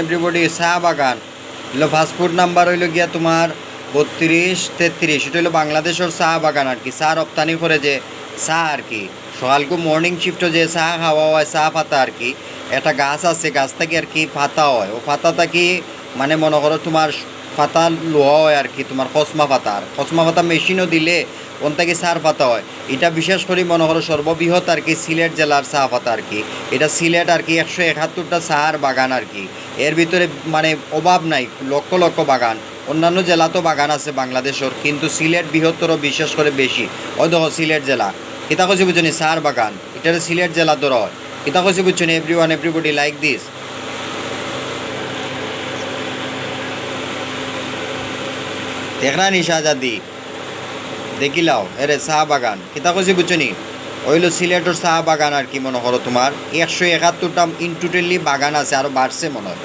Everybody চা বাগান হলো ফাস্টফুড নাম্বার হইল গিয়া তোমার 32-33। এটা হলো বাংলাদেশের চা বাগান আর কি, চা রপ্তানি করে যে চা আর কি। সকালকু মর্নিং শিফটে যে চা খাওয়া হয়, চা পাতা আর কি। একটা গাছ আছে, গাছ থেকে আর কি পাতা হয়, ও পাতাটা কি মানে মনে করো তোমার পাতা লোয়া হয় আর কি, তোমার কসমা পাতা মেশিনও দিলে কোন থেকে চার পাতা হয়। এটা বিশেষ করে মনে করো সর্ববৃহৎ আর কি সিলেট জেলার চা পাতা আর কি। এটা সিলেট আর কি 171টা চার বাগান আর কি। এর ভিতরে মানে অভাব নাই, লক্ষ লক্ষ বাগান। অন্যান্য জেলাতেও বাগান আছে বাংলাদেশের, কিন্তু সিলেট বৃহত্তর, বিশেষ করে বেশি। ওই দেখো সিলেট জেলা কিতা কইছে বুঝছনি, চার বাগান। এটা সিলেট জেলা ধর হয়, কিতা কইছে বুঝছনি। Everybody like this. দেখনা নিশা আজাদি দেখিলাও এরে চা বাগান কিতা কইছে বুঝছনি। ওইল সিলেটের চা বাগান আর কি। মনে করো তোমার 171টা ইন টোটালি বাগান আছে, আরও বাড়ছে মনে হয়।